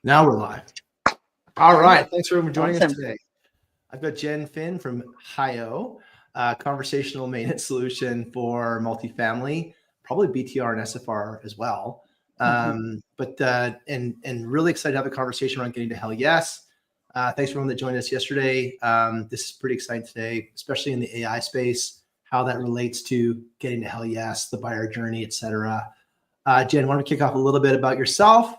Now we're live. All right. Thanks for joining us Awesome. today. I've got Jen Finn from Hio, conversational maintenance solution for multifamily, probably BTR and SFR as well. And really excited to have a conversation around getting to Hell Yes. Thanks for everyone that joined us yesterday. This is pretty exciting today, especially in the AI space, how that relates to getting to Hell Yes, the buyer journey, et cetera. Jen, why don't we kick off a little bit about yourself?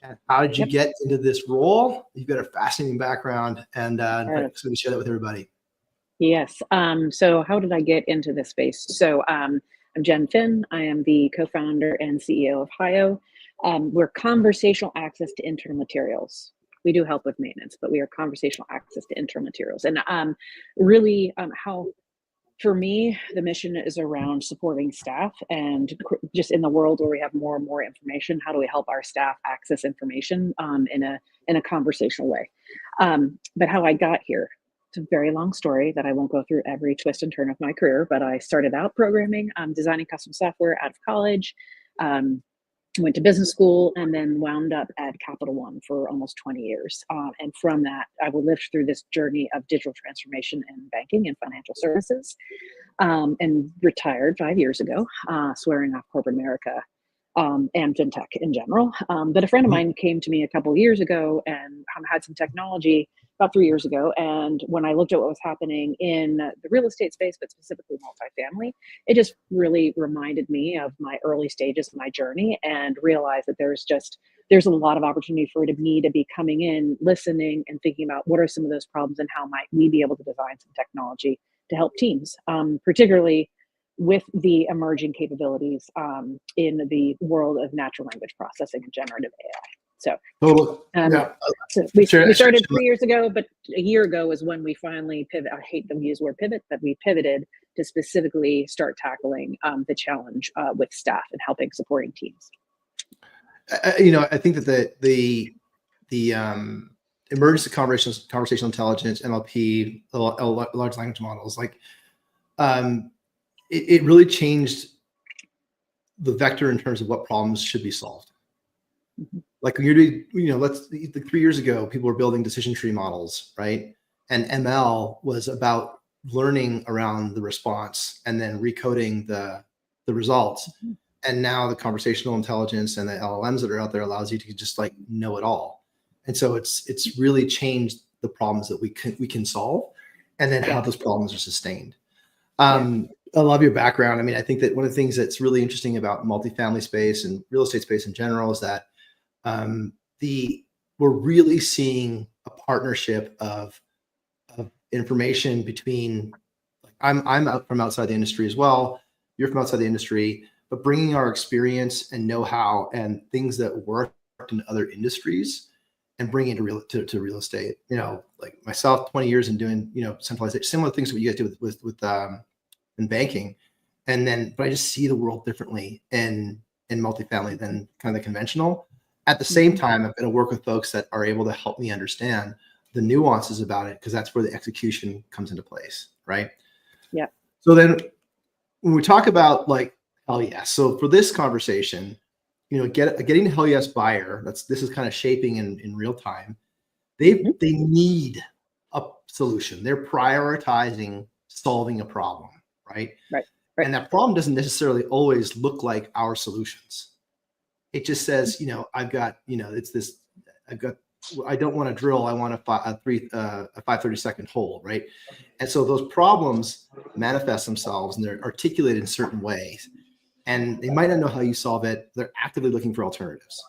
And how did you get into this role? You've got a fascinating background, and so we share that with everybody. Yes. So how did I get into this space? So I'm Jen Finn. I am the co-founder and CEO of Hio. We're conversational access to internal materials. We do help with maintenance, but we are conversational access to internal materials. And how for me, the mission is around supporting staff and just in the world where we have more and more information, how do we help our staff access information in a conversational way? But how I got here, it's a very long story that I won't go through every twist and turn of my career, but I started out programming, designing custom software out of college. Went to business school and then wound up at Capital One for almost 20 years. And from that, I lived through this journey of digital transformation in banking and financial services, and retired 5 years ago, swearing off corporate America and fintech in general. But a friend of mine came to me a couple of years ago and had some technology about 3 years ago. And when I looked at what was happening in the real estate space, but specifically multifamily, it just really reminded me of my early stages of my journey and realized that there's a lot of opportunity for me to be coming in, listening and thinking about what are some of those problems and how might we be able to design some technology to help teams, particularly with the emerging capabilities in the world of natural language processing and generative AI. So, so we started 3 years ago, but a year ago is when we finally pivot. I hate to use the word pivot, but we pivoted to specifically start tackling the challenge with staff and supporting teams. I think that the emergence of conversational intelligence, NLP, large language models, it really changed the vector in terms of what problems should be solved. Like when you're doing, 3 years ago, people were building decision tree models, right? And ML was about learning around the response and then recoding the results. And now the conversational intelligence and the LLMs that are out there allows you to just know it all. And so it's really changed the problems that we can solve, and then how those problems are sustained. I love your background. I mean, I think that one of the things that's really interesting about multifamily space and real estate space in general is that we're really seeing a partnership of information between. I'm out from outside the industry as well. You're from outside the industry, but bringing our experience and know-how and things that worked in other industries and bringing it to real estate. Like myself, 20 years in doing centralization, similar things that you guys do with in banking, but I just see the world differently in multifamily than kind of the conventional. At the same time, I'm going to work with folks that are able to help me understand the nuances about it, because that's where the execution comes into place, right? Yeah. So then when we talk about Hell Yes, so for this conversation, getting a Hell Yes buyer, this is kind of shaping in real time. They need a solution. They're prioritizing solving a problem, right? Right. And that problem doesn't necessarily always look like our solutions. It just says, I don't want to drill. I want a 532nd hole, right? And so those problems manifest themselves and they're articulated in certain ways, and they might not know how you solve it. They're actively looking for alternatives.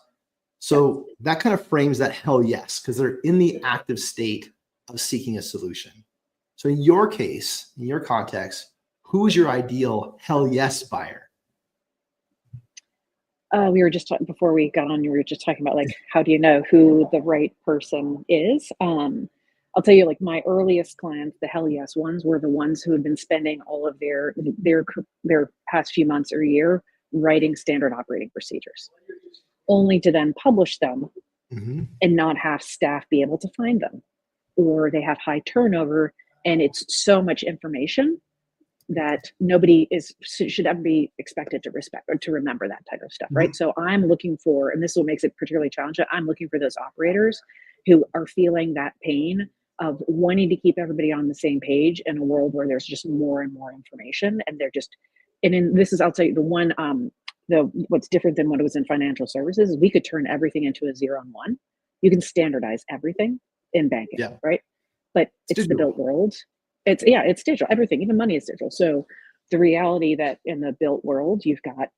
So that kind of frames that Hell Yes, because they're in the active state of seeking a solution. So in your case, in your context, who is your ideal Hell Yes buyer? We were just talking before we got on. You were just talking about how do you know who the right person is? I'll tell you, my earliest clients, the Hell Yes ones, were the ones who had been spending all of their past few months or year writing standard operating procedures, only to then publish them and not have staff be able to find them, or they have high turnover and it's so much information that nobody should ever be expected to respect or to remember that type of stuff, right? So I'm looking for, and this is what makes it particularly challenging, I'm looking for those operators who are feeling that pain of wanting to keep everybody on the same page in a world where there's just more and more information, and they're just, and in this is, I'll tell you, the one, what's different than what it was in financial services is we could turn everything into a 0 and 1. You can standardize everything in banking, Yeah. right? But it's the built world. It's digital. Everything, even money is digital. So the reality that in the built world, you've got,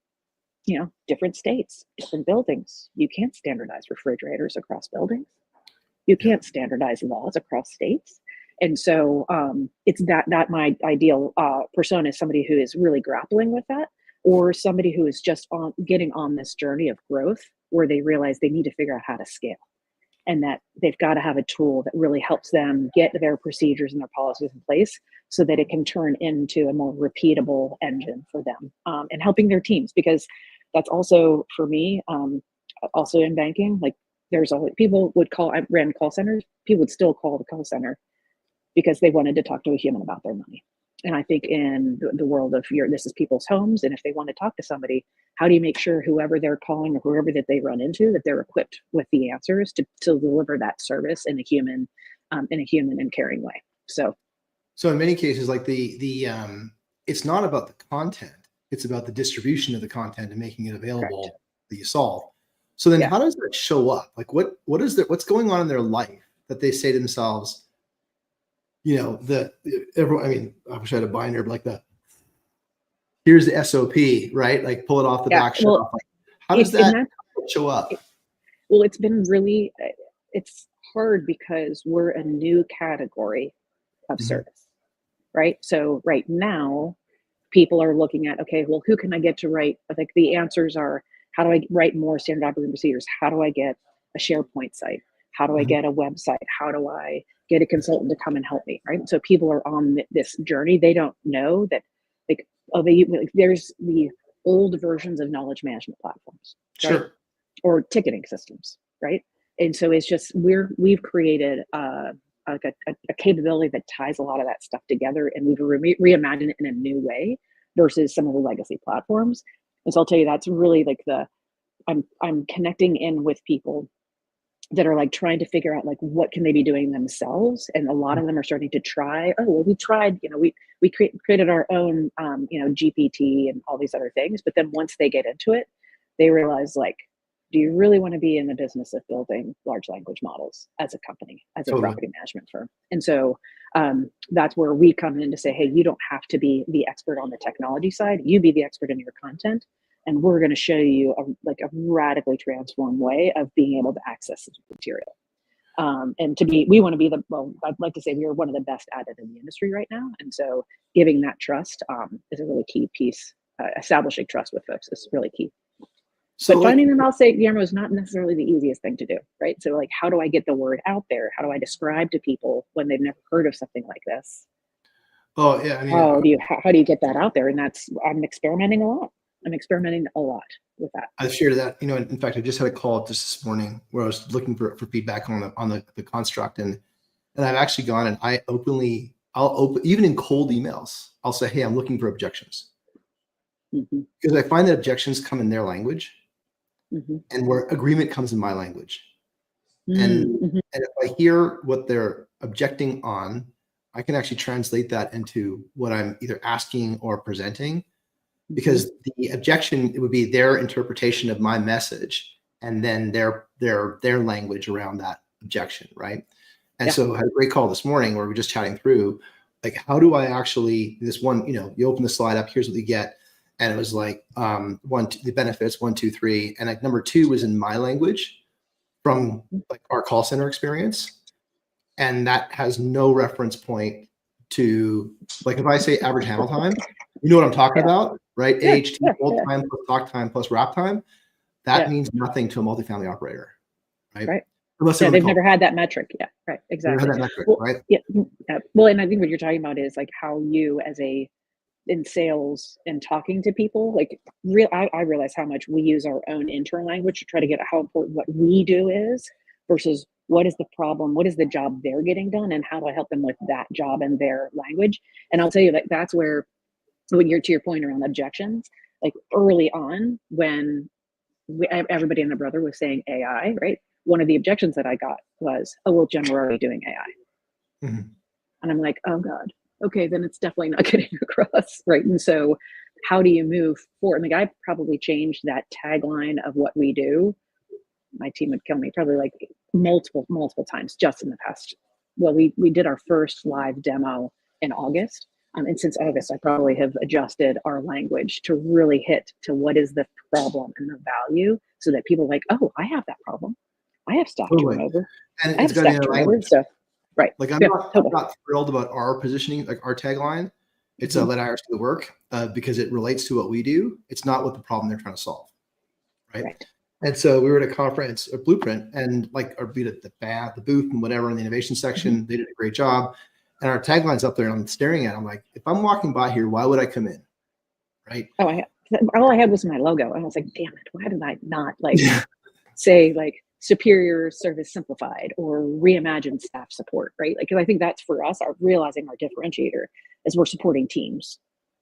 different states, different buildings. You can't standardize refrigerators across buildings. You can't standardize laws across states. And so it's that my ideal persona is somebody who is really grappling with that, or somebody who is just getting on this journey of growth where they realize they need to figure out how to scale, and that they've got to have a tool that really helps them get their procedures and their policies in place so that it can turn into a more repeatable engine for them, and helping their teams. Because that's also, for me, also in banking, like there's always, people would call, I ran call centers, people would still call the call center because they wanted to talk to a human about their money. And I think in the world of this is people's homes, and if they want to talk to somebody, how do you make sure whoever they're calling or whoever that they run into, that they're equipped with the answers to deliver that service in a human and caring way? So in many cases, like it's not about the content, it's about the distribution of the content and making it available. Correct. That you solve. So then how does that show up? Like what's going on in their life that they say to themselves, everyone, I mean, I wish I had a binder, but like here's the SOP, right? Like pull it off the back shelf. Like, how does that show up? Well, it's been really, it's hard because we're a new category of service, right? So right now, people are looking at, okay, well, who can I get to write? Like the answers are, how do I write more standard operating procedures? How do I get a SharePoint site? How do I get a website? How do I get a consultant to come and help me, right? So people are on this journey. They don't know that, there's the old versions of knowledge management platforms, right? Sure. Or ticketing systems, right? And so it's just, we've created a capability that ties a lot of that stuff together, and we've reimagined it in a new way versus some of the legacy platforms. And so I'll tell you, that's really like I'm connecting in with people that are like trying to figure out like what can they be doing themselves, and a lot of them are starting to try. Oh, well, we tried. We created our own GPT and all these other things, but then once they get into it, they realize, like, do you really want to be in the business of building large language models as a company, as a property management firm? And so that's where we come in to say, hey, you don't have to be the expert on the technology side. You be the expert in your content, and we're going to show you a radically transformed way of being able to access this material. And we want to be I'd like to say we are one of the best at it in the industry right now. And so giving that trust is a really key piece. Establishing trust with folks is really key. So but finding them, I'll say, Guillermo, is not necessarily the easiest thing to do, right? So like, how do I get the word out there? How do I describe to people when they've never heard of something like this? Oh yeah, I mean, how do you get that out there? And I'm experimenting a lot. With that. I've shared that, in fact, I just had a call just this morning where I was looking for feedback on the construct, and I've actually gone and I'll open, even in cold emails, I'll say, hey, I'm looking for objections. Because I find that objections come in their language, and where agreement comes in my language. And if I hear what they're objecting on, I can actually translate that into what I'm either asking or presenting, because the objection, it would be their interpretation of my message and then their language around that objection, right? And so I had a great call this morning where we're just chatting through, like, how do I actually, this one, you open the slide up, here's what you get. And it was like, the benefits, 1, 2, 3. And like number 2 was in my language from like our call center experience. And that has no reference point to, like, if I say average handle time, you know what I'm talking about, right? AHT, hold time plus talk time plus wrap time. That means nothing to a multifamily operator, right? Unless they've never had that metric. Yeah, right. Exactly. Never had that metric, right? Yeah. Well, and I think what you're talking about is like how you, in sales and talking to people, like I realize how much we use our own internal language to try to get how important what we do is versus what is the problem, what is the job they're getting done, and how do I help them with that job in their language. And I'll tell you that that's where when you're to your point around objections, like early on when everybody and their brother was saying AI, right? One of the objections that I got was, oh, well, Jen, we're already doing AI. Mhm. And I'm like, oh God, okay, then it's definitely not getting across, right? And so how do you move forward? Like I probably changed that tagline of what we do. My team would kill me probably like multiple times just in the past. Well, we did our first live demo in August. And since August, I probably have adjusted our language to really hit to what is the problem and the value so that people are like, oh, I have that problem. I have staff Totally. turnover. And I have it's got to be staff in our turnover. language. So, right. Like Yeah, I'm totally. not thrilled about our positioning, like our tagline. It's Mhm. let IRS do the work because it relates to what we do. It's not what the problem they're trying to solve, right? Right. And so we were at a conference, a Blueprint, and like our beat at the booth and whatever in the innovation section. They did a great job, and our tagline's up there. And I'm staring at it. I'm like, if I'm walking by here, why would I come in, right? Oh, all I had was my logo. And I was like, damn it, why did I not like Yeah. say like superior service simplified or reimagined staff support, right? Like, cause I think that's for us, our realizing our differentiator is we're supporting teams,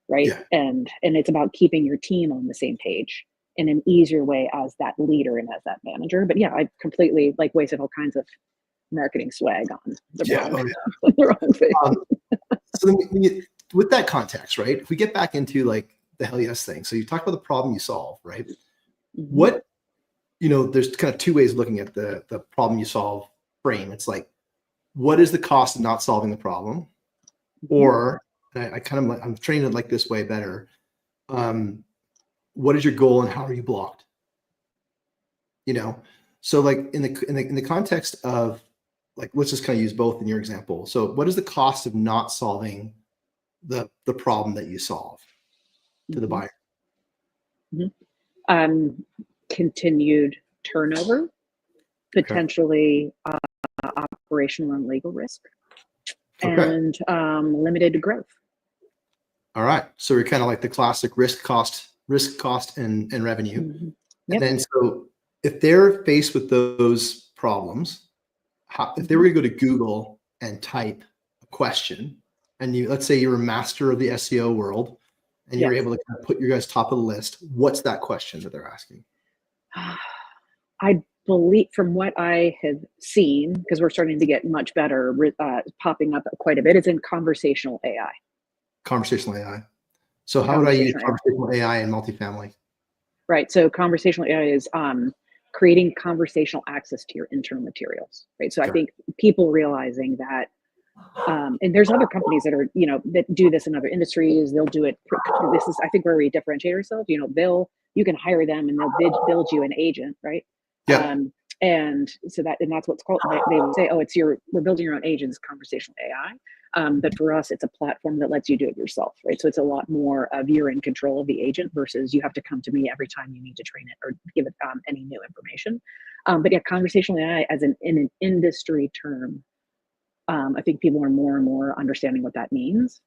right? Yeah. And it's about keeping your team on the same page in an easier way as that leader and as that manager. But yeah, I completely like wasted all kinds of marketing swag on the Yeah. wrong, Oh, yeah. on the wrong thing. So then with that context, right? If we get back into like the hell yes thing, so you talk about the problem you solve, right? Mhm. What, there's kind of two ways of looking at the problem you solve frame. It's like, what is the cost of not solving the problem? Or I kind of like, I'm trained it like this way better. What is your goal and how are you blocked? So like in the context of like, let's just kind of use both in your example. So what is the cost of not solving the problem that you solve to the Mhm. buyer? Continued turnover, potentially operational and legal risk, Okay. and limited growth. All right. So we're kind of like the classic risk, cost, and revenue. Mhm. And Yep. then so if they're faced with those problems, if they were to go to Google and type a question, and let's say you're a master of the SEO world, and you're Yes. able to kind of put your guys top of the list, what's that question that they're asking? I believe from what I have seen, because we're starting to get much better, popping up quite a bit, is in conversational AI. Conversational AI. So how would I use conversational AI in multifamily? Right. So conversational AI is creating conversational access to your internal materials. Right. So I think people realizing that, and there's other companies that are, that do this in other industries. They'll do it. This is, I think, where we differentiate ourselves. You can hire them and they'll build you an agent, right? Yeah. And so that's what's called. They would say, oh, we're building your own agents, conversational AI. But for us, it's a platform that lets you do it yourself, right? So it's a lot more of you're in control of the agent versus you have to come to me every time you need to train it or give it any new information. But yeah, conversational AI in an industry term, I think people are more and more understanding what that means.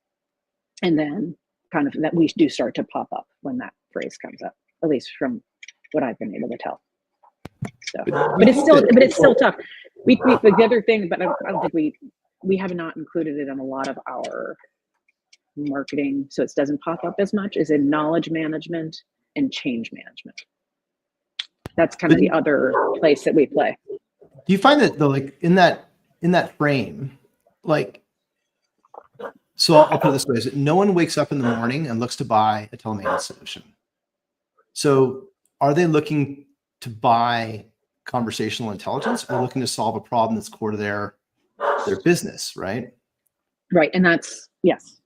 And then kind of that we do start to pop up when that phrase comes up, at least from what I've been able to tell. So, but it's still tough. The other thing, but I don't think we have not included it in a lot of our marketing, so it doesn't pop up as much, is in knowledge management and change management. That's kind of the other place that we play. Do you find that though, like in that frame, like, so I'll put it this way: is that no one wakes up in the morning and looks to buy a telemanagement solution. So are they looking to buy conversational intelligence or looking to solve a problem that's core to their business, right? Right. And that's, yes.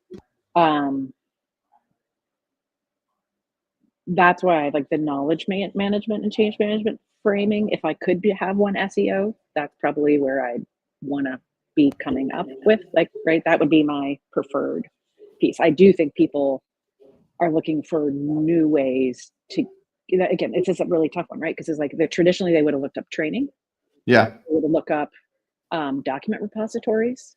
That's why I like the knowledge management and change management framing. If I could have one SEO, that's probably where I'd want to be coming up with, like, right. That would be my preferred piece. I do think people are looking for new ways to, again, it's just a really tough one, right? Because it's like traditionally they would have looked up training. Yeah. They would have looked up document repositories.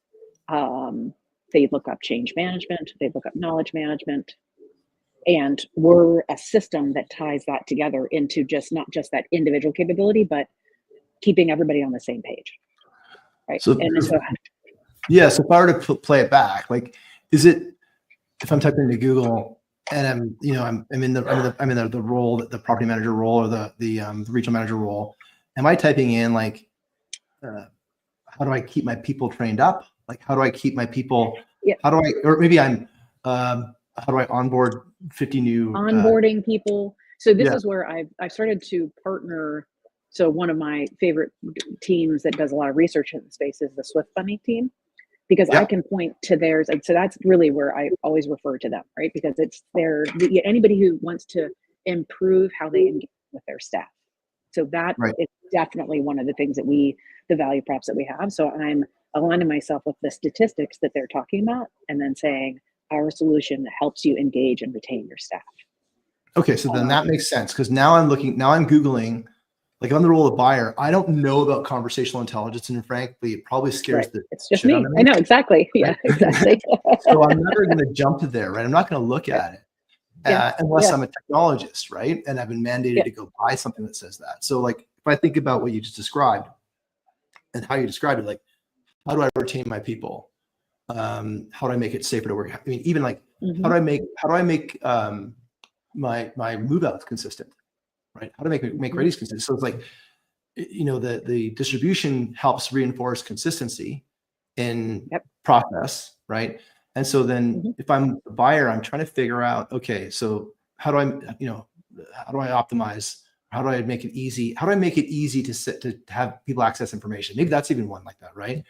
They'd look up change management. They'd look up knowledge management. And we're a system that ties that together into not just that individual capability, but keeping everybody on the same page. Right. So, yeah. So if I were to play it back, like, is it, if I'm typing into Google, and I'm in the role, the property manager role, or the regional manager role. Am I typing in like, how do I keep my people trained up? Like, how do I keep my people? Yeah. How do I, or maybe how do I onboard 50 new onboarding people? So this yeah. is where I've started to partner. So one of my favorite teams that does a lot of research in the space is the Swift Bunny team, because Yeah. I can point to theirs. And so that's really where I always refer to them, right? Because it's anybody who wants to improve how they engage with their staff. So that Right. is definitely one of the things that the value props that we have. So I'm aligning myself with the statistics that they're talking about, and then saying our solution helps you engage and retain your staff. Okay, so then that makes sense, because now I'm Googling, like I'm the role of buyer. I don't know about conversational intelligence, and frankly, it probably scares the it's just shit me. out of me. I know, exactly. Yeah, exactly. So I'm never going to jump to there, right? I'm not going to look at it unless I'm a technologist, right? And I've been mandated to go buy something that says that. So like, if I think about what you just described and how you described it, like, how do I retain my people? How do I make it safer to work? I mean, even like, how do I make my move outs consistent, right? How to make readies consistent. So it's like, the distribution helps reinforce consistency in process, right? And so then if I'm a buyer, I'm trying to figure out, okay, so how do I optimize? How do I make it easy? How do I make it easy to have people access information? Maybe that's even one like that, right?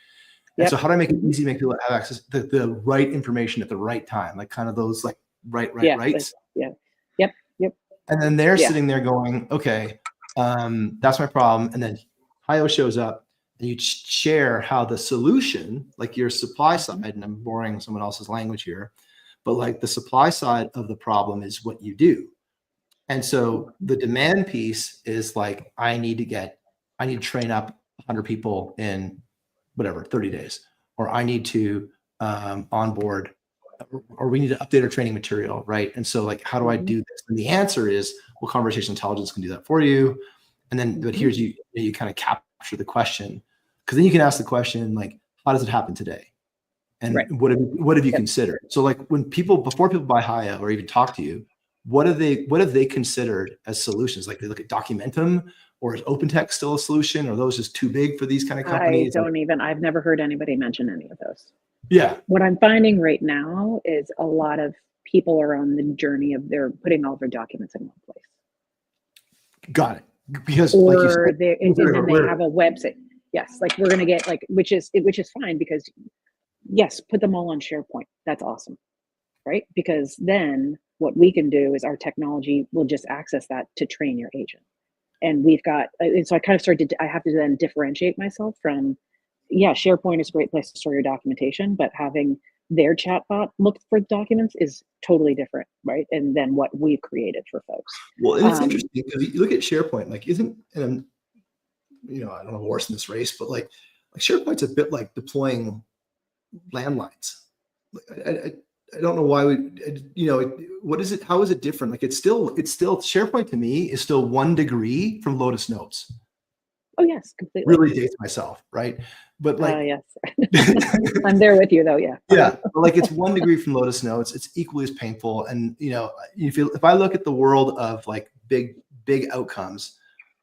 And so how do I make it easy to make people have access to the right information at the right time? Like kind of those like rights. Yep. And then they're sitting there going, okay, that's my problem. And then Hio shows up and you share how the solution, like your supply side, and I'm borrowing someone else's language here, but like the supply side of the problem is what you do. And so the demand piece is like, I need to train up 100 people in whatever, 30 days, or I need to onboard, or we need to update our training material, right? And so like, how do I do this? And the answer is, well, conversational intelligence can do that for you. And then, but here's you kind of capture the question, because then you can ask the question like, how does it happen today? And what have you considered? So like before people buy Hio or even talk to you, what have they considered as solutions? Like they look at Documentum, or is OpenText still a solution? Or are those just too big for these kind of companies? I've never heard anybody mention any of those. Yeah. What I'm finding right now is a lot of people are on the journey of they're putting all their documents in one place. Got it. Because like you said, they have a website. Yes, like we're gonna get like which is fine, because yes, put them all on SharePoint. That's awesome, right? Because then what we can do is our technology will just access that to train your agent. And we've got, and so I kind of I have to then differentiate myself from, SharePoint is a great place to store your documentation, but having their chatbot look for documents is totally different, right? And then what we've created for folks. Well, and it's interesting because you look at SharePoint, like and I don't know horse in this race, but like SharePoint's a bit like deploying landlines. I don't know why what is it? How is it different? Like it's still SharePoint to me is still 1 degree from Lotus Notes. Oh yes, completely. Really dates myself, right? But like, yes, I'm there with you though. Yeah. Yeah, like it's 1 degree from Lotus Notes. It's equally as painful. And if I look at the world of like big outcomes,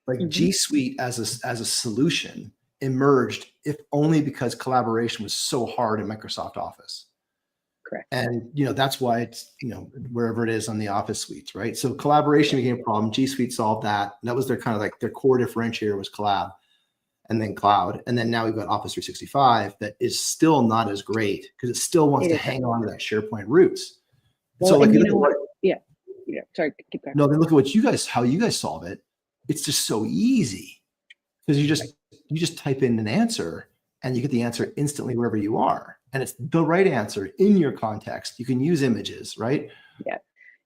like G Suite as a solution emerged, if only because collaboration was so hard in Microsoft Office. Correct. And that's why it's wherever it is on the Office suites, right? So collaboration became a problem. G Suite solved that. And that was their kind of like their core differentiator was collab, and then cloud. And then now we've got Office 365 that is still not as great because it still wants to hang on to that SharePoint roots. Well, so like sorry, keep going. No, then look at how you guys solve it. It's just so easy because you just type in an answer and you get the answer instantly wherever you are. And it's the right answer in your context. You can use images, right? Yeah.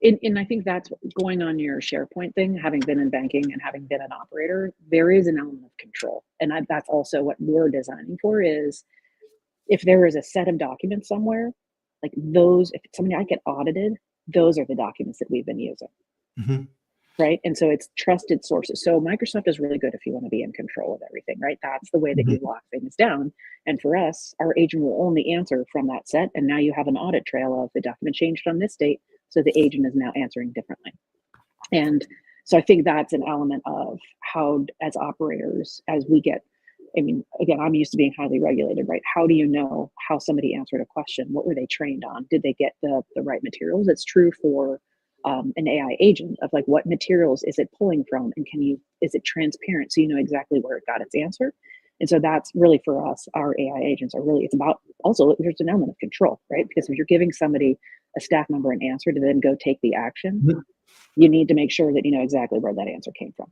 And I think that's going on your SharePoint thing, having been in banking and having been an operator, there is an element of control. And that's also what we're designing for is if there is a set of documents somewhere, like those, if somebody I get audited, those are the documents that we've been using. Right. And so it's trusted sources. So Microsoft is really good if you want to be in control of everything, right? That's the way that you lock things down. And for us, our agent will only answer from that set. And now you have an audit trail of the document changed on this date. So the agent is now answering differently. And so I think that's an element of how, as operators, as we get, I mean, again, I'm used to being highly regulated, right? How do you know how somebody answered a question? What were they trained on? Did they get the right materials? It's true for an AI agent of like, what materials is it pulling from? And is it transparent so you know exactly where it got its answer? And so that's really for us, our AI agents are really, it's about also, there's an element of control, right? Because if you're giving somebody, a staff member, an answer to then go take the action, you need to make sure that you know exactly where that answer came from,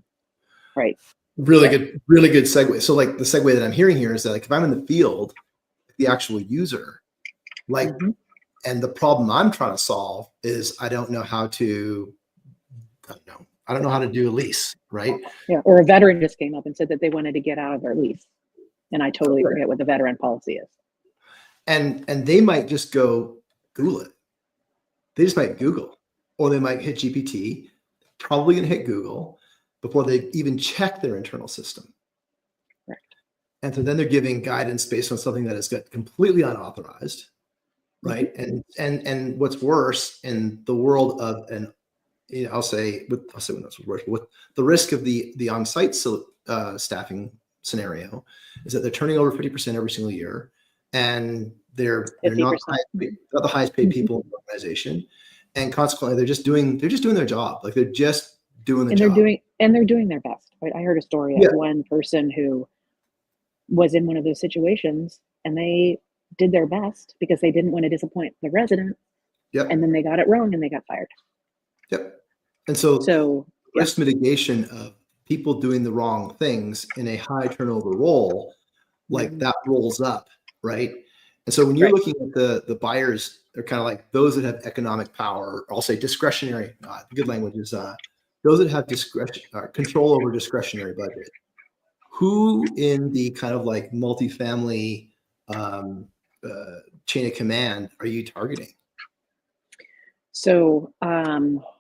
right? Really good segue. So like the segue that I'm hearing here is that like if I'm in the field, the actual user, like, and the problem I'm trying to solve is I don't know how to do a lease, right? Yeah, or a veteran just came up and said that they wanted to get out of their lease, and I totally forget what the veteran policy is. And they might just go Google it. They just might Google, or they might hit GPT, probably gonna hit Google before they even check their internal system. Right. And so then they're giving guidance based on something that is completely unauthorized, right? And what's worse in the world of I'll say with the risk of the on-site staffing scenario is that they're turning over 50% every single year, and they're not the highest paid people in the organization, and consequently they're just doing their job. Like they're just doing the job. They're doing their best. Right? I heard a story of one person who was in one of those situations, and they did their best because they didn't want to disappoint the resident. Yep. And then they got it wrong and they got fired. Yep. And so risk mitigation of people doing the wrong things in a high turnover role, like that rolls up, right? And so when you're looking at the buyers, they're kind of like those that have economic power, or I'll say discretionary, good language is those that have control over discretionary budget. Who in the kind of like multifamily chain of command are you targeting? So I'm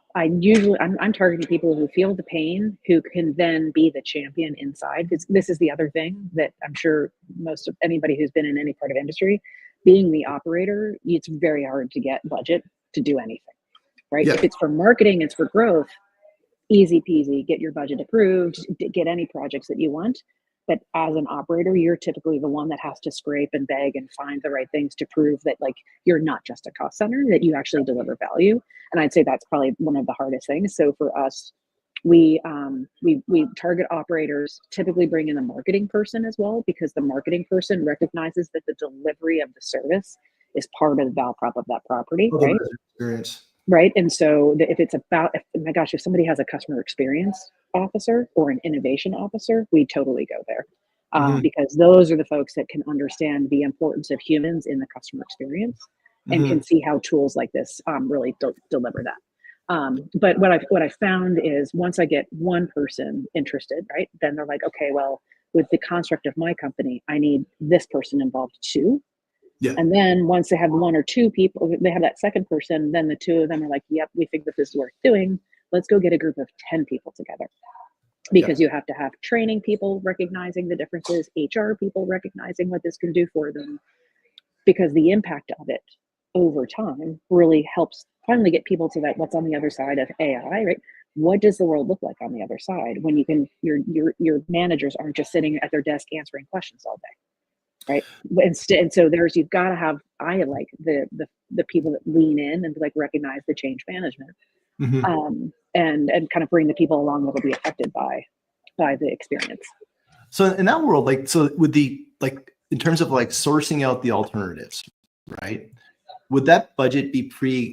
targeting people who feel the pain, who can then be the champion inside. Because this is the other thing that I'm sure most of anybody who's been in any part of industry, being the operator, it's very hard to get budget to do anything, right? If it's for marketing, it's for growth, easy peasy, get your budget approved, get any projects that you want. But as an operator, you're typically the one that has to scrape and beg and find the right things to prove that like you're not just a cost center, that you actually deliver value. And I'd say that's probably one of the hardest things. So for us, we target operators, typically bring in a marketing person as well, because the marketing person recognizes that the delivery of the service is part of the value prop of that property, right? Experience. Right. And so if it's about, if somebody has a customer experience officer or an innovation officer, we totally go there because those are the folks that can understand the importance of humans in the customer experience and can see how tools like this really deliver that. But what I found is once I get one person interested, right, then they're like, okay, well, with the construct of my company, I need this person involved too. Yeah. And then once they have one or two people, they have that second person, then the two of them are like, yep, we think that this is worth doing. Let's go get a group of 10 people together. Because you have to have training people recognizing the differences, HR people recognizing what this can do for them, because the impact of it over time really helps finally get people to that what's on the other side of AI, right? What does the world look like on the other side when you can your managers aren't just sitting at their desk answering questions all day, right? And so you've got to have like the people that lean in and like recognize the change management. And kind of bring the people along that will be affected by the experience. So in that world, like, so with the, like, in terms of like sourcing out the alternatives, right? Would that budget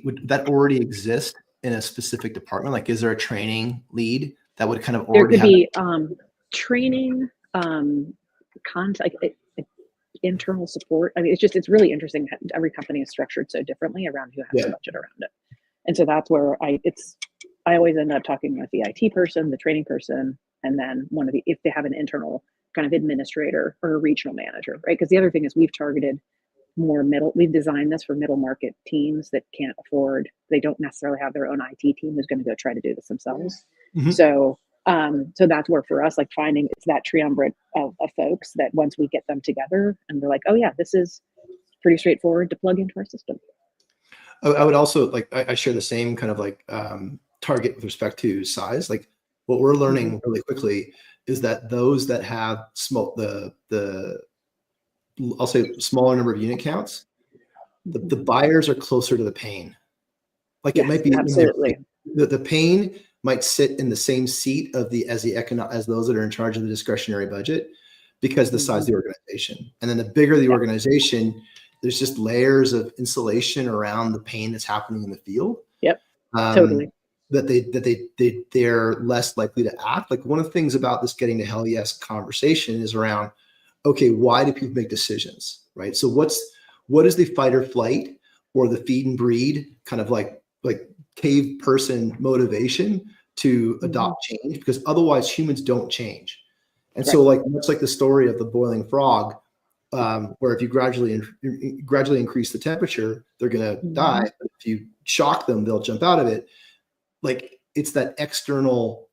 would that already exist in a specific department? Like, is there a training lead that would kind of already be training, contact, internal support. I mean, it's really interesting. Every company is structured so differently around who has the budget around it. And so that's where I always end up talking with the IT person, the training person, and then if they have an internal kind of administrator or a regional manager, right? Because the other thing is we've designed this for middle market teams that can't afford, they don't necessarily have their own IT team who's going to go try to do this themselves. So that's where for us, like finding it's that triumvirate of folks that once we get them together and they're like, oh yeah, this is pretty straightforward to plug into our system. I would also like, I share the same kind of like target with respect to size. Like what we're learning really quickly is that those that have small, I'll say smaller number of unit counts, the buyers are closer to the pain. Like it Yes, might be absolutely. the pain might sit in the same seat of as those that are in charge of the discretionary budget, because the size of the organization. And then the bigger the organization, there's just layers of insulation around the pain that's happening in the field. Yep. Totally. They're less likely to act. Like one of the things about this getting to hell yes conversation is around, okay, why do people make decisions, right? So what is the fight or flight or the feed and breed kind of like cave person motivation to adopt change? Because otherwise humans don't change. And so like, much like the story of the boiling frog, where if you gradually increase the temperature, they're going to die. But if you shock them, they'll jump out of it. Like it's that external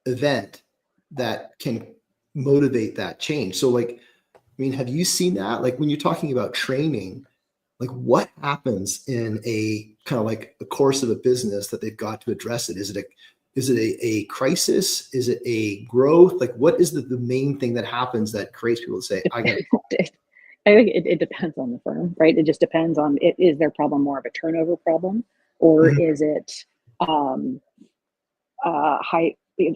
event that can motivate that change. So like, I mean, have you seen that? Like when you're talking about training, like what happens in a kind of like a course of a business that they've got to address it? Is it a crisis? Is it a growth? Like what is the main thing that happens that creates people to say, I got it? I think it depends on the firm, right? It just depends on it. Is their problem more of a turnover problem, or is it the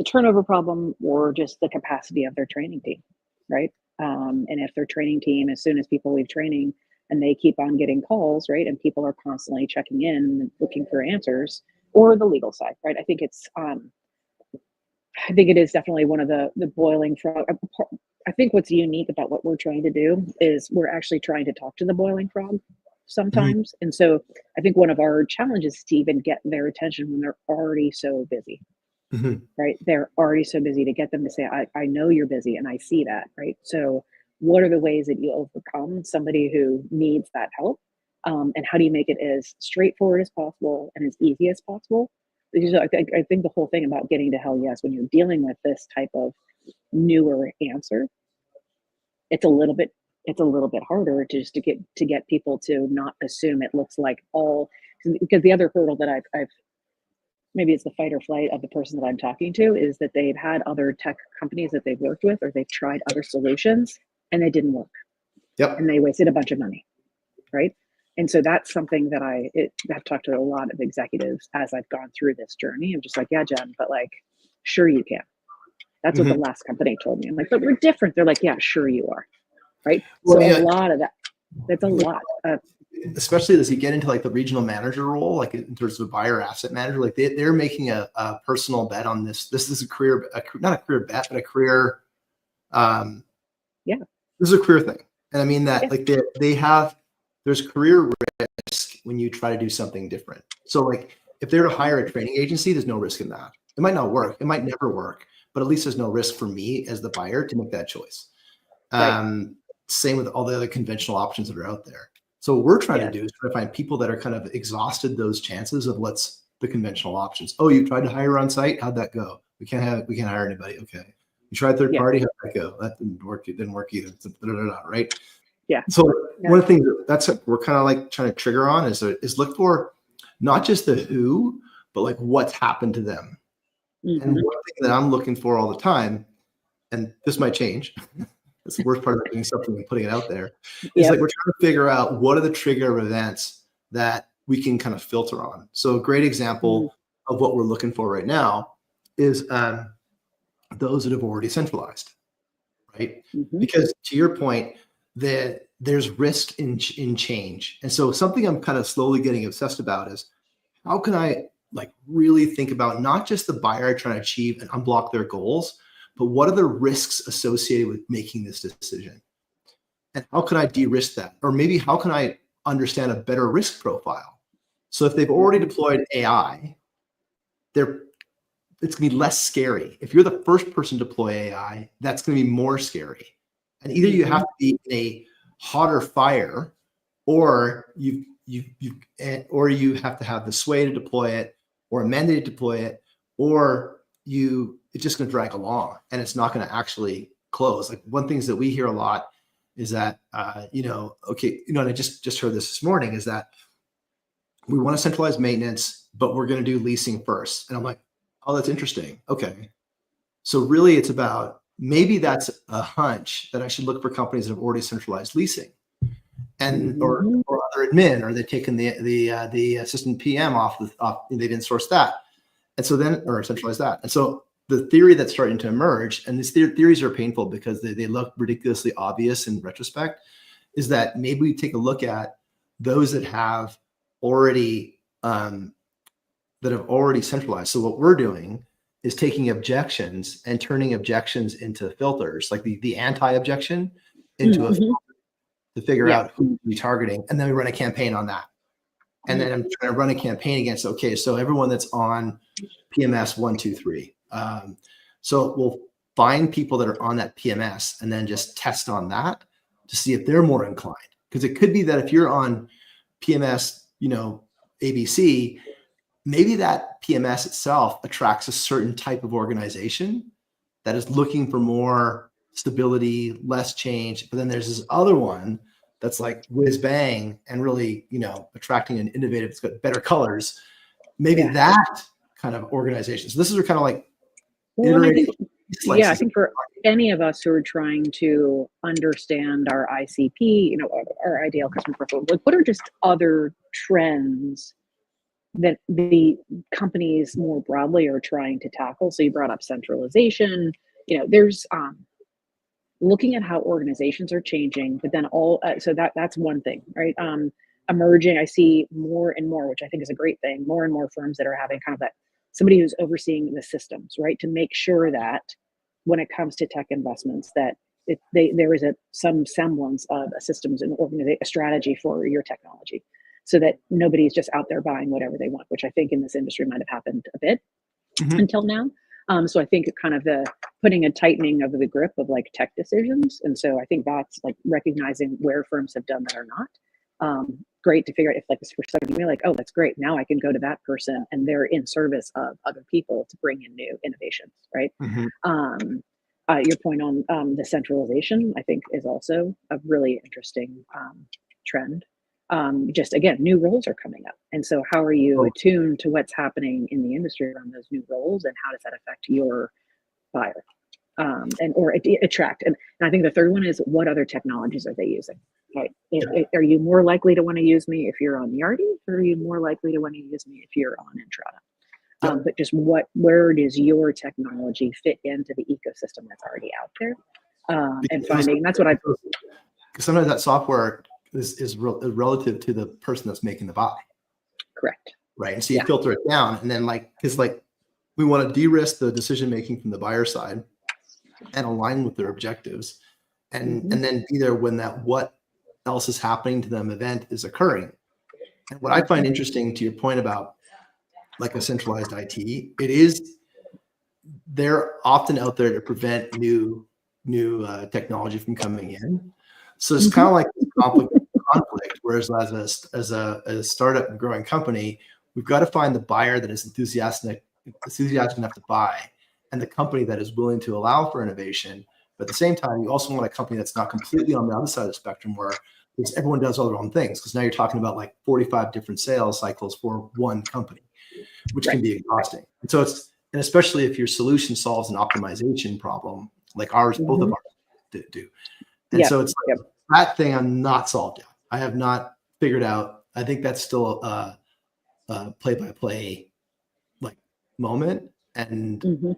turnover problem, or just the capacity of their training team, right? And if their training team, as soon as people leave training and they keep on getting calls, right, and people are constantly checking in and looking for answers, or the legal side, right? I think it is definitely one of the boiling frog. I think what's unique about what we're trying to do is we're actually trying to talk to the boiling frog sometimes. And so I think one of our challenges is to even get their attention when they're already so busy, right? They're already so busy, to get them to say, I know you're busy and I see that, right? So what are the ways that you overcome somebody who needs that help? And how do you make it as straightforward as possible and as easy as possible? Because I think the whole thing about getting to hell yes, when you're dealing with this type of newer answer, it's a little bit harder to get people to not assume it looks like all, because the other hurdle that I've maybe it's the fight or flight of the person that I'm talking to, is that they've had other tech companies that they've worked with, or they've tried other solutions and they didn't work. Yep. And they wasted a bunch of money, right? And so that's something that I've talked to a lot of executives as I've gone through this journey. I'm just like, yeah, Jen, but like, sure you can. That's what the last company told me. I'm like, but we're different. They're like, yeah, sure you are, right? Well, so a lot of that's a lot of, especially as you get into like the regional manager role, like in terms of a buyer asset manager, like they're making a personal bet on this. This is not a career bet, but a career. This is a career thing. And I mean that like there's career risk when you try to do something different. So like if they're to hire a training agency, there's no risk in that. It might not work. It might never work, but at least there's no risk for me as the buyer to make that choice. Same with all the other conventional options that are out there. So what we're trying to do is try to find people that are kind of exhausted those chances of what's the conventional options. Oh, you tried to hire on site? How'd that go? We can't hire anybody. Okay. You tried third party? How'd that go? That didn't work. It didn't work either. Right? Yeah. So one of the things that's we're kind of like trying to trigger on is look for not just the who, but like what's happened to them. And one thing that I'm looking for all the time, and this might change, it's the worst part of doing something and putting it out there, is like we're trying to figure out what are the trigger events that we can kind of filter on. So a great example of what we're looking for right now is those that have already centralized, right? Because to your point, that there's risk in change. And so something I'm kind of slowly getting obsessed about is how can I like really think about not just the buyer trying to achieve and unblock their goals, but what are the risks associated with making this decision? And how can I de-risk that? Or maybe how can I understand a better risk profile? So if they've already deployed AI, it's going to be less scary. If you're the first person to deploy AI, that's going to be more scary. And either you have to be in a hotter fire, or you have to have the sway to deploy it, or a mandate to deploy it, or it's just going to drag along and it's not going to actually close. Like one things that we hear a lot is that, and I just heard this morning, is that we want to centralize maintenance, but we're going to do leasing first. And I'm like, oh, that's interesting. Okay. So really it's about, maybe that's a hunch that I should look for companies that have already centralized leasing and, or other admin, or they've taken the assistant PM off, they didn't source that. And so then, or centralize that. And so the theory that's starting to emerge, and these theories are painful because they look ridiculously obvious in retrospect, is that maybe we take a look at those that have already centralized. So what we're doing is taking objections and turning objections into filters, like the anti-objection into a filter to figure out who we're targeting. And then we run a campaign on that. And then I'm trying to run a campaign against, okay, so everyone that's on PMS 1, 2, 3. So we'll find people that are on that PMS and then just test on that to see if they're more inclined. Because it could be that if you're on PMS, ABC, maybe that PMS itself attracts a certain type of organization that is looking for more stability, less change. But then there's this other one that's like whiz bang and really, attracting an innovative, it's got better colors. Maybe that kind of organization. So this is kind of like iterating. I think for any of us who are trying to understand our ICP, our ideal customer profile, like what are just other trends that the companies more broadly are trying to tackle? So you brought up centralization. There's looking at how organizations are changing, but then so that's one thing, right? Emerging, I see more and more, which I think is a great thing, more and more firms that are having kind of that somebody who's overseeing the systems, right? To make sure that when it comes to tech investments, that there is some semblance of a systems and a strategy for your technology, so that nobody's just out there buying whatever they want, which I think in this industry might have happened a bit until now. So I think kind of the putting a tightening of the grip of like tech decisions. And so I think that's like recognizing where firms have done that or not. Great to figure out if like for somebody, you're like, oh, that's great. Now I can go to that person and they're in service of other people to bring in new innovations, right? Your point on the centralization, I think, is also a really interesting trend. Just again, new roles are coming up. And so how are you attuned to what's happening in the industry around those new roles, and how does that affect your buyer or attract? And I think the third one is, what other technologies are they using? Right? Are you more likely to want to use me if you're on Yardi, or are you more likely to want to use me if you're on Entrata? But just where does your technology fit into the ecosystem that's already out there? And finding, that's what I. Sometimes that software is relative to the person that's making the buy. Correct. Right. And so you filter it down, and then we want to de-risk the decision making from the buyer side and align with their objectives. And then either when what else is happening to them event is occurring. And what I find interesting, to your point about like a centralized IT, they're often out there to prevent new technology from coming in. So it's kind of like conflict. Whereas as a startup and growing company, we've got to find the buyer that is enthusiastic enough to buy, and the company that is willing to allow for innovation. But at the same time, you also want a company that's not completely on the other side of the spectrum, where everyone does all their own things. Because now you're talking about like 45 different sales cycles for one company, which can be exhausting. And so and especially if your solution solves an optimization problem, like both of ours do. And so it's like, that thing I'm not solved yet. I have not figured out. I think that's still a play-by-play like moment, and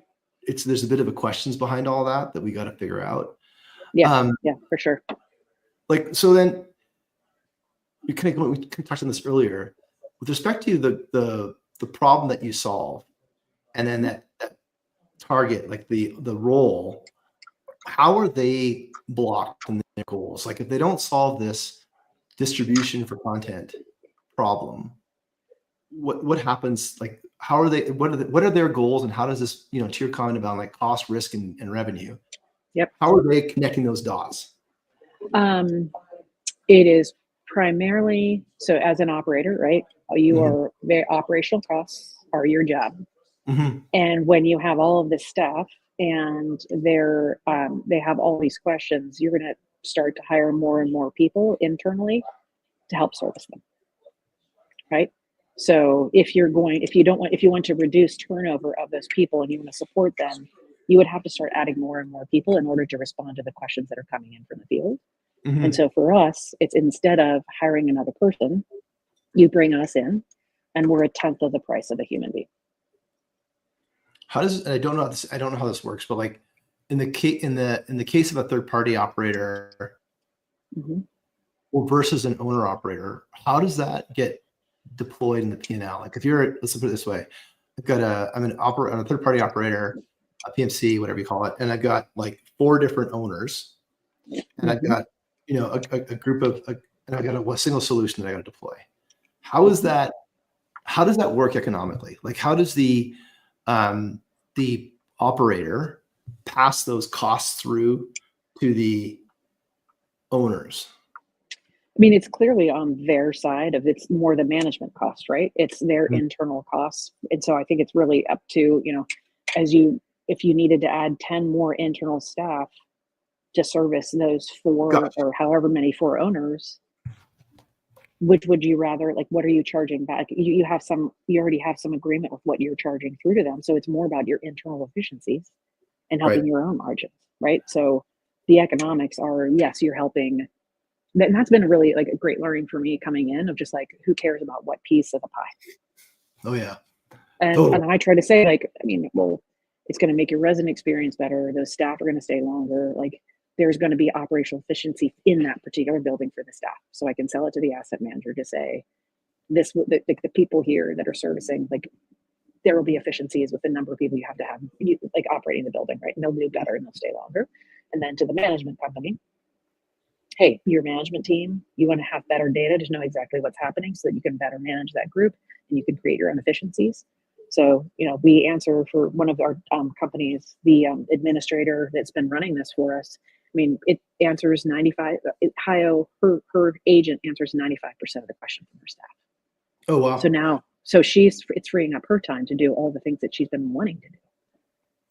there's a bit of a questions behind all that we got to figure out. For sure. Like, so then we can touch on this earlier with respect to the problem that you solve, and then that target, like the role. How are they blocked from their goals? Like if they don't solve this distribution for content problem, what happens? Like how are they? What are their goals, and how does this, to your comment about like cost, risk, and revenue? How are they connecting those dots? It is primarily, so as an operator, right? You are very operational costs are your job, and when you have all of this stuff and they have all these questions, you're going to start to hire more and more people internally to help service them, right? So if you want to reduce turnover of those people and you want to support them, you would have to start adding more and more people in order to respond to the questions that are coming in from the field. And so for us, it's instead of hiring another person, you bring us in and we're a tenth of the price of a human being. How does, and I don't know how this works, but like in the case of a third party operator or versus an owner operator, how does that get deployed in the P&L? Like if you're, let's put it this way, I'm a third party operator, a PMC, whatever you call it, and I've got like 4 different owners, and I've got a group of, and I've got a single solution that I got to deploy. How does that work economically? Like how does the operator pass those costs through to the owners? I mean, it's clearly on their side of it's more the management cost, right? It's their internal costs. And so I think it's really up to, if you needed to add 10 more internal staff to service those 4 or however many 4 owners, which would you rather, like, what are you charging back? You already have some agreement with what you're charging through to them. So it's more about your internal efficiencies and helping your own margins, right? So the economics are, yes, you're helping. And that's been really like a great learning for me coming in of just like, who cares about what piece of the pie? Oh yeah. And I try to say like, it's going to make your resident experience better. Those staff are going to stay longer. Like there's going to be operational efficiency in that particular building for the staff. So I can sell it to the asset manager to say the people here that are servicing, like there will be efficiencies with the number of people you have to have like operating the building, right? And they'll do better and they'll stay longer. And then to the management company, hey, your management team, you want to have better data to know exactly what's happening so that you can better manage that group and you can create your own efficiencies. So, we answer for one of our companies, the administrator that's been running this for us. I mean, it answers 95, her agent answers 95% of the questions from her staff. Oh, wow. So it's freeing up her time to do all the things that she's been wanting to do.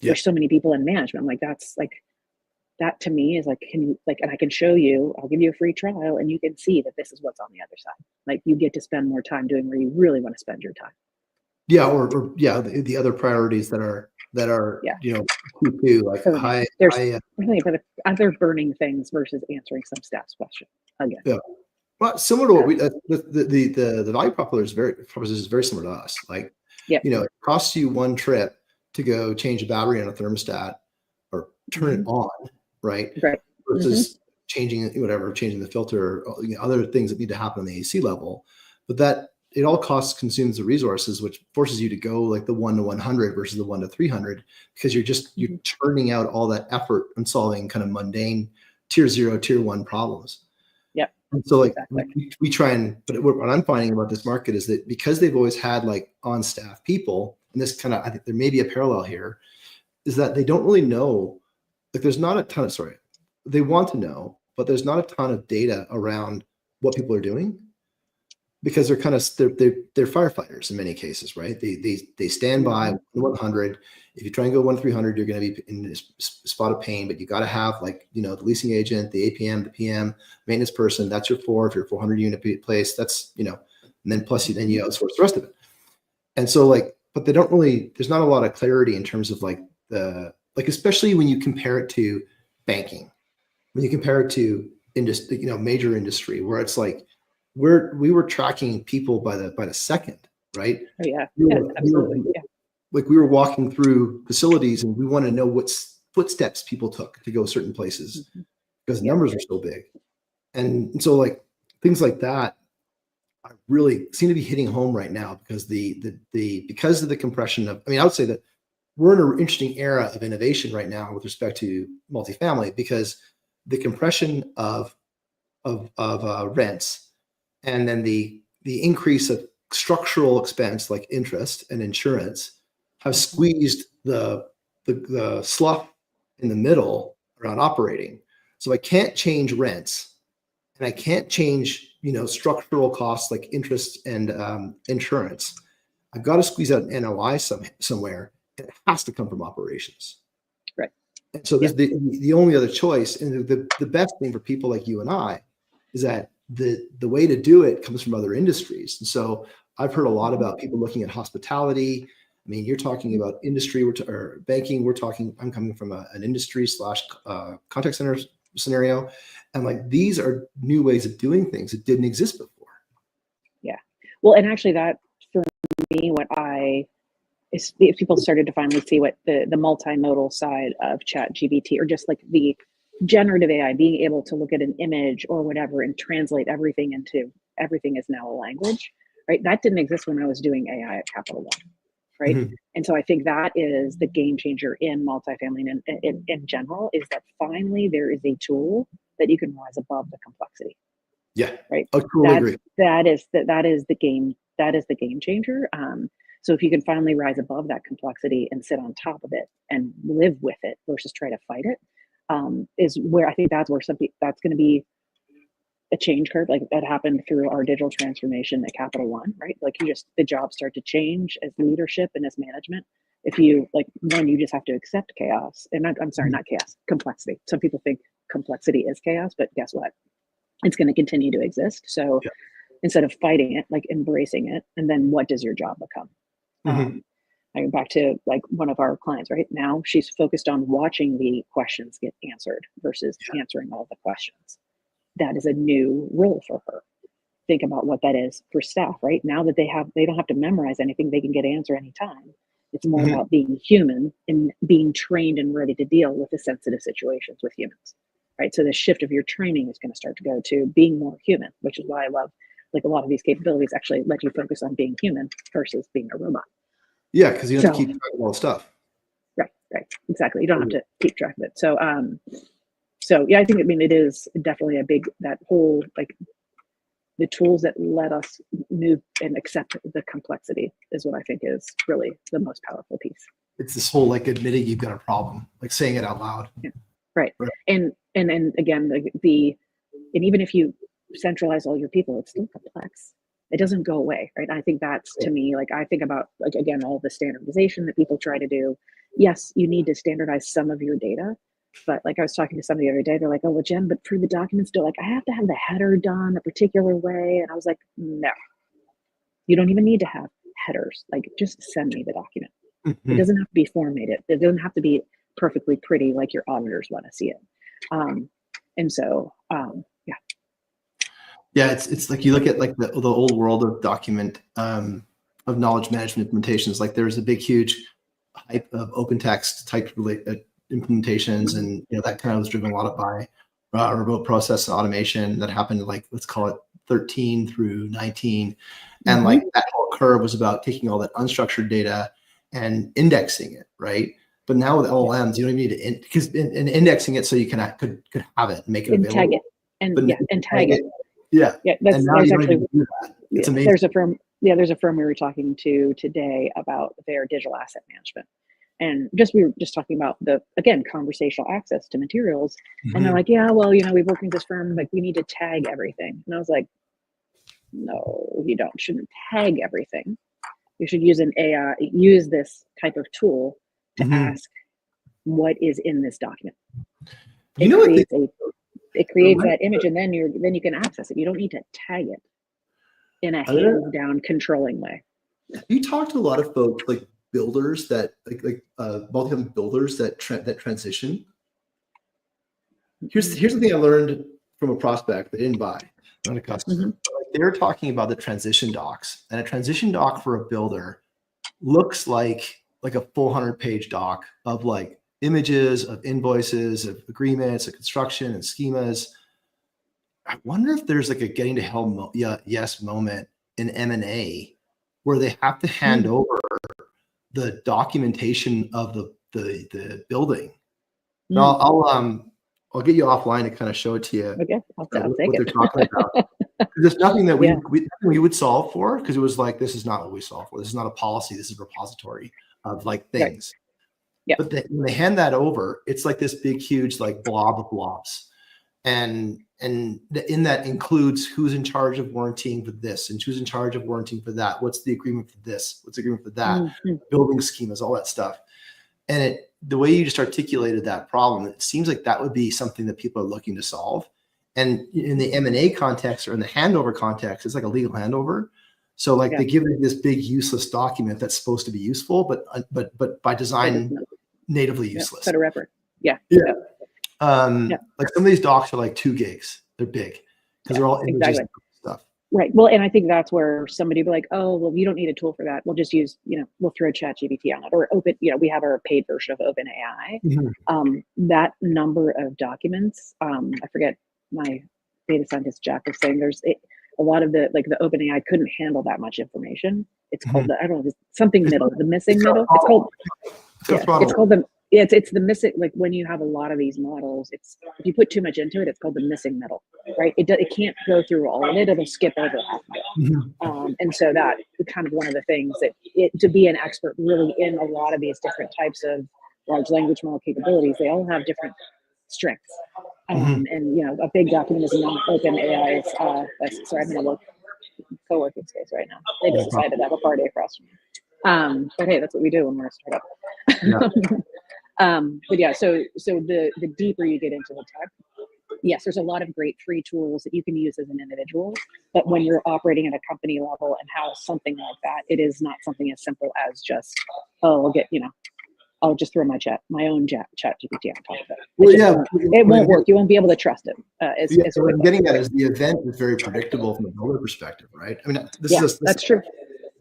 There's so many people in management. I'm like, that's like, that to me is like, and I can show you, I'll give you a free trial and you can see that this is what's on the other side. Like you get to spend more time doing where you really want to spend your time. Yeah. Or the other priorities that are, like there's other burning things versus answering some staff's question again. Yeah. Well, similar to what we, the value proposition is very similar to us. Like, it costs you one trip to go change a battery on a thermostat or turn it on. Right. Versus changing the filter, or, other things that need to happen on the AC level, but that it all consumes the resources, which forces you to go like the 1 to 100 versus the 1 to 300, because you're churning out all that effort and solving kind of mundane tier 0, tier 1 problems. Yeah. And so like we try but what I'm finding about this market is that because they've always had like on staff people, and this kind of, I think there may be a parallel here, is that they don't really know. Like there's not a ton of, they want to know, but there's not a ton of data around what people are doing because they're kind of, they're firefighters in many cases, right? They stand by 100. If you try and go 1 to 300, you're going to be in this spot of pain, but you got to have like, the leasing agent, the APM, the PM, maintenance person, that's your 4. If you're a 400 unit place, that's, and then plus then you outsource the rest of it. And so like, but they don't really, there's not a lot of clarity in terms of like especially when you compare it to banking, when you compare it to industry, major industry, where it's like we were tracking people by the second, right? Oh yeah, absolutely. Like we were walking through facilities and we want to know what footsteps people took to go certain places because the numbers are so big, and so like things like that really seem to be hitting home right now because because of the compression of. I mean, I would say that we're in an interesting era of innovation right now with respect to multifamily because the compression of rents and then the increase of structural expense like interest and insurance have squeezed the slough in the middle around operating. So I can't change rents and I can't change, structural costs like interest and insurance. I've got to squeeze out an NOI somewhere. It has to come from operations. Right. And so the only other choice, and the best thing for people like you and I, is that the way to do it comes from other industries. And so I've heard a lot about people looking at hospitality. I mean, you're talking about industry or banking. I'm coming from an industry slash contact center scenario. And like, these are new ways of doing things that didn't exist before. Yeah. Well, and actually that for me, if people started to finally see what the multimodal side of ChatGPT, or just like the generative AI being able to look at an image or whatever and translate everything is now a language, right? That didn't exist when I was doing AI at Capital One, right? Mm-hmm. And so I think that is the game changer in multifamily and in general, is that finally there is a tool that you can rise above the complexity. Yeah. Right. I totally agree. That is the game changer. So if you can finally rise above that complexity and sit on top of it and live with it versus try to fight it, is where I think that's going to be a change curve. Like that happened through our digital transformation at Capital One, right? Like the jobs start to change as leadership and as management. If you you just have to accept chaos. And I'm sorry, not chaos, complexity. Some people think complexity is chaos, but guess what? It's going to continue to exist. So instead of fighting it, like embracing it, and then what does your job become? I go back to like one of our clients right now. She's focused on watching the questions get answered versus answering all the questions. That is a new role for her. Think about what that is for staff, right? Now that they don't have to memorize anything, they can get answer anytime. It's more about being human and being trained and ready to deal with the sensitive situations with humans. Right. So the shift of your training is going to start to go to being more human, which is why I love like a lot of these capabilities actually let you focus on being human versus being a robot. Yeah, because you have to keep track of all the stuff. Right. Exactly. You don't have to keep track of it. So yeah, I mean it is definitely that whole like the tools that let us move and accept the complexity is what I think is really the most powerful piece. It's this whole like admitting you've got a problem, like saying it out loud. Yeah. Right. And again, and even if you centralize all your people, it's still complex. It doesn't go away, right? I think that's to me, like I think about like again, all the standardization that people try to do. Yes, you need to standardize some of your data, but like I was talking to somebody the other day, they're like, "Oh, well, Jen, but for the documents, they're like, I have to have the header done a particular way," and I was like, "No, you don't even need to have headers. Like, just send me the document. It doesn't have to be formatted. It doesn't have to be perfectly pretty like your auditors want to see it." And so, yeah, it's like you look at like the old world of document of knowledge management implementations. Like there's a big, huge hype of open text type implementations, and that kind of was driven a lot by remote process automation that happened like let's call it 13 through 19, and like that whole curve was about taking all that unstructured data and indexing it, right? But now with LLMs, you don't even need to and indexing it so you could have it and make it available. Tag it and tag it. Yeah. There's actually it's amazing. There's a firm we were talking to today about their digital asset management. And we were just talking about conversational access to materials. And they're like, yeah, well, we've worked with this firm, like we need to tag everything. And I was like, no, you shouldn't tag everything. You should use use this type of tool to ask what is in this document. It creates that image, and then you can access it. You don't need to tag it in a hands down controlling way. You talk to a lot of folks like builders that multi-family builders that transition. Here's the thing I learned from a prospect. They didn't buy, not a customer. They were talking about the transition docs, and a transition doc for a builder looks like a full 100-page doc of like images of invoices, of agreements, of construction and schemas. I wonder if there's like a getting to hell yes moment in M&A where they have to hand over the documentation of the building. I'll get you offline to kind of show it to you. Okay, I'll take what it. they're talking about. There's nothing that we would solve for, because it was like, this is not what we solve for. This is not a policy. This is a repository of like things. Right. Yeah. But when they hand that over, it's like this big, huge like blob of blobs. And in that includes who's in charge of warrantying for this and who's in charge of warrantying for that. What's the agreement for this? What's the agreement for that? Building schemas, all that stuff. And the way you just articulated that problem, it seems like that would be something that people are looking to solve. And in the M&A context or in the handover context, it's like a legal handover. So like Yeah. they give it this big useless document that's supposed to be useful, but by design natively useless. Put a report. Yeah. Yeah. Yeah. Like some of these docs are like 2 gigs. They're big because they're all images and stuff. Right. Well, and I think that's where somebody be like, oh, well, you don't need a tool for that. We'll just use, we'll throw ChatGPT on it or open, we have our paid version of OpenAI. Mhm. That number of documents, I forget, my data scientist Jack was saying a lot of the OpenAI couldn't handle that much information. It's called I don't know, it's something middle, the missing middle. It's called it's the missing, like when you have a lot of these models, if you put too much into it, it's called the missing middle, right? It can't go through all of it. It'll skip over half of it. And so that kind of one of the things that to be an expert really in a lot of these different types of large language model capabilities, they all have different strengths. And a big document is not OpenAI's. Sorry, I'm in a co-working space right now. They just decided to have a party across from me. But hey, that's what we do when we're a startup. But yeah, so the deeper you get into the tech, yes, there's a lot of great free tools that you can use as an individual, but when you're operating at a company level and have something like that, it is not something as simple as just, I'll just throw my own chat GPT on top of it. Well, it won't work. You won't be able to trust it. What I'm getting at is the event is very predictable from a builder perspective, right? I mean, that's true.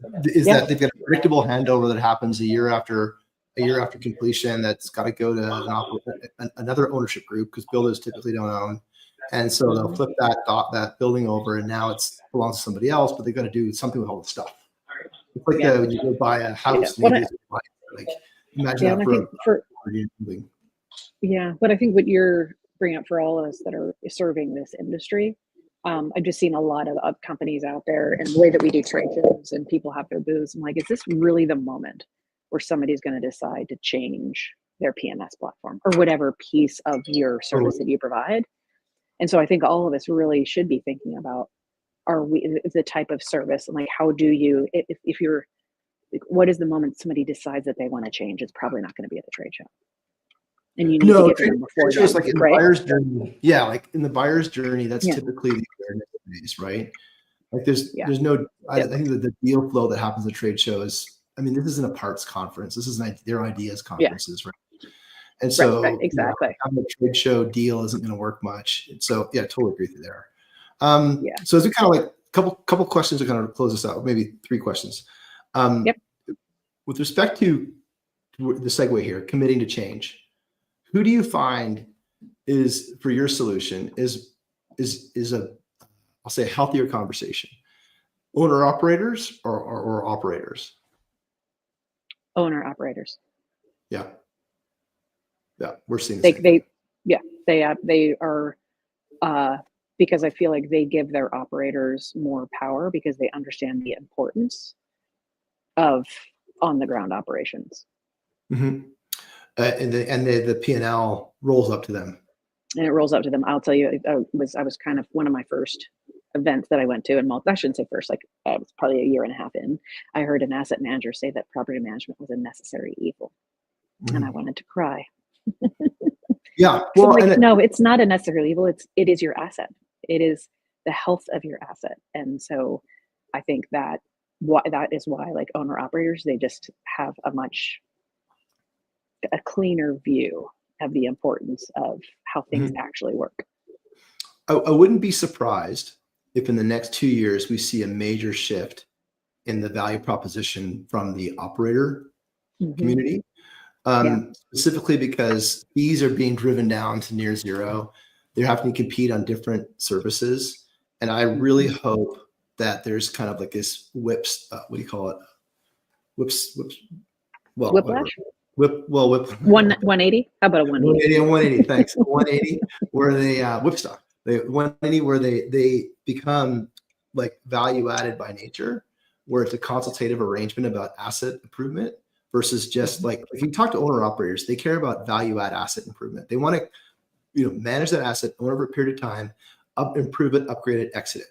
That they've got a predictable handover that happens a year after completion that's got to go to another ownership group because builders typically don't own. And so they'll flip that building over and now it belongs to somebody else, but they've got to do something with all the stuff. It's like when you go buy a house. Imagine that for but I think what you're bringing up for all of us that are serving this industry, I've just seen a lot of companies out there and the way that we do trade shows and people have their booths. I'm like, is this really the moment where somebody's going to decide to change their PMS platform or whatever piece of your service that you provide? And so I think all of us really should be thinking about, are we the type of service and like, how do you, if you're, what is the moment somebody decides that they want to change? It's probably not going to be at the trade show. And you need to get them before that, like in the buyer's journey. Yeah, like in the buyer's journey, that's typically the awareness phase, right? Like there's no, I think that the deal flow that happens at trade show is, I mean, this isn't a parts conference. This is their ideas conferences, right? And so exactly. Having a trade show deal isn't going to work much. And so I totally agree with you there. So as we kind of like couple questions to kind of close this out, maybe 3 questions. With respect to the segue here, committing to change, who do you find is for your solution is a, I'll say, a healthier conversation? Owner operators or operators? Owner operators. Yeah, we're seeing they are because I feel like they give their operators more power because they understand the importance of on the ground operations. And the P&L rolls up to them. And it rolls up to them. I'll tell you, I was kind of one of my first events that I went to, and I shouldn't say first, like I was probably a year and a half in. I heard an asset manager say that property management was a necessary evil, and I wanted to cry. Yeah, well, no, it's not a necessary evil. It is your asset. It is the health of your asset, and so I think that is why like owner operators, they just have a cleaner view of the importance of how things actually work. I wouldn't be surprised if in the next 2 years we see a major shift in the value proposition from the operator community, specifically because fees are being driven down to near zero. They're having to compete on different services. And I really hope that there's kind of like this whips, what do you call it? Whips. Well, whiplash. Whip 180. How about a 180? 180. Thanks. 180, where they whipstock. 180, where they become like value added by nature, where it's a consultative arrangement about asset improvement versus just like if you talk to owner operators, they care about value add asset improvement. They want to manage that asset over a period of time, improve it, upgrade it, exit it.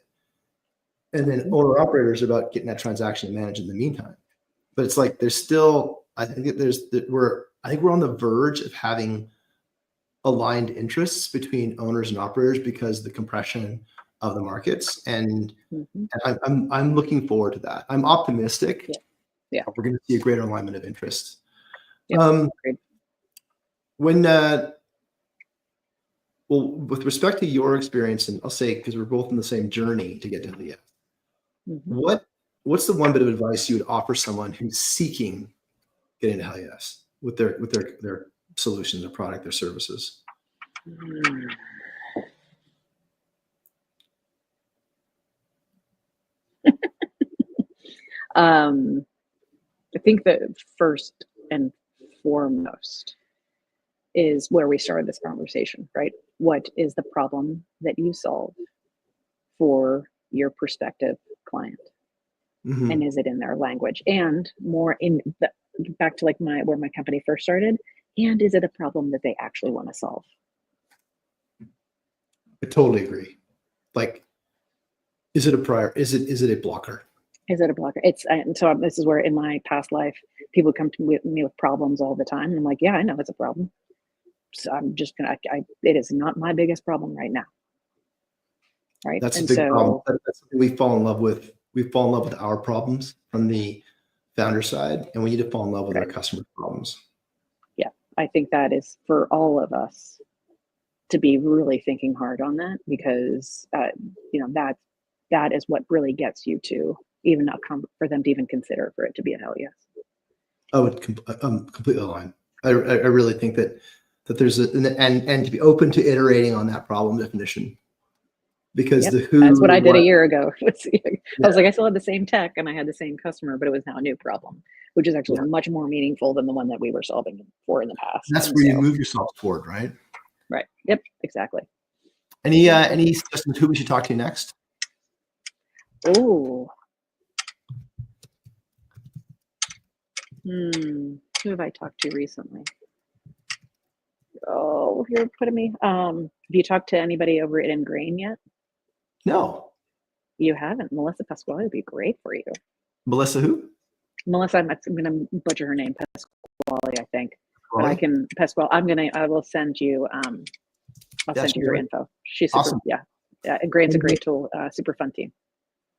And then owner operators are about getting that transaction managed in the meantime. But it's like there's still, I think we're on the verge of having aligned interests between owners and operators because the compression of the markets, and Mhm. I'm looking forward to that. I'm optimistic. Yeah. Yeah. We're going to see a greater alignment of interest. Yep. Agreed. When well, with respect to your experience, and I'll say because we're both in the same journey to get to LES, Mhm. what's the one bit of advice you would offer someone who's seeking getting to LES with their solution, their product, their services? Mm. I think that first and foremost is where we started this conversation, right? What is the problem that you solve for your prospective client? Mhm. And is it in their language? And more in the, back to like where my company first started, and is it a problem that they actually want to solve? I totally agree. Like, is it a blocker? Is it a blocker? And so this is where in my past life, people come to me with problems all the time. And I'm like, yeah, I know it's a problem. So I'm just gonna, it is not my biggest problem right now. Right. That's a And big problem. so, That's something we fall in love with. We fall in love with our problems from the founder side, and we need to fall in love with our right. customer problems. Yeah, I think that is for all of us to be really thinking hard on that, because, that is what really gets you to even not come for them to even consider for it to be a hell yes. I would completely align. I really think that there's and to be open to iterating on that problem definition, because Yep. the who, That's what I did a what, year ago. I was yeah, like, I still had the same tech and I had the same customer, but it was now a new problem, which is actually yeah. much more meaningful than the one that we were solving for in the past. That's And where you so, move yourself forward, right? right. Yep. Exactly. Any suggestions who we should talk to next? Oh, who have I talked to recently? Oh, you're putting me. Have you talked to anybody over at Ingrain yet? No. You haven't. Melissa Pasquale would be great for you. Melissa who? Melissa, I'm going to butcher her name, Pasquale, I think. But I Raleigh? can, Pasquale, I will send you, I'll Yeah, send you her info. She's super, awesome. yeah. Yeah, Ingrain's a great tool, super fun team.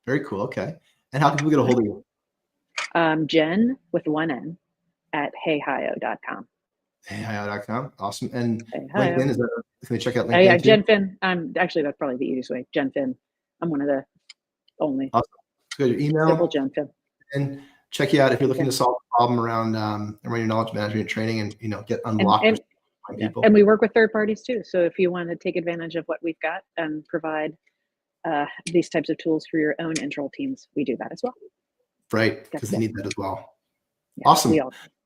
Very cool. Okay. And how can people get a hold of you? Jen with one N at heyhio.com. Heyhio.com. Awesome. And Heyhio. LinkedIn, can they check out Yeah, LinkedIn too? Jen Finn. Actually, that's probably the easiest way. Jen Finn. I'm one of the only. Awesome. So your email. Simple Jen Finn. And check you out if you're looking to solve a problem around your knowledge management training and get unlocked people. And we work with third parties too. So if you want to take advantage of what we've got and provide these types of tools for your own internal teams, we do that as well. Right, because they need that as well. Yeah, awesome.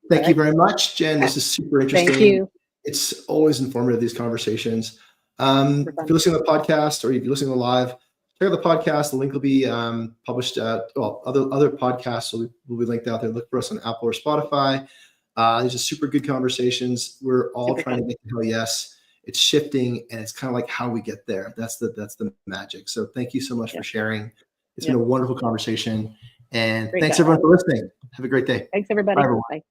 Thank you very much, Jen. This is super interesting. Thank you. It's always informative, these conversations. If you're listening to the podcast or if you're listening to live, check out the podcast. The link will be published at, other podcasts will be linked out there. Look for us on Apple or Spotify. These are super good conversations. We're all trying to get to hell yes. It's shifting, and it's kind of like how we get there. That's the magic. So thank you so much for sharing. It's been a wonderful conversation. And thanks everyone for listening. Have a great day. Thanks everybody. Bye, everyone. Bye.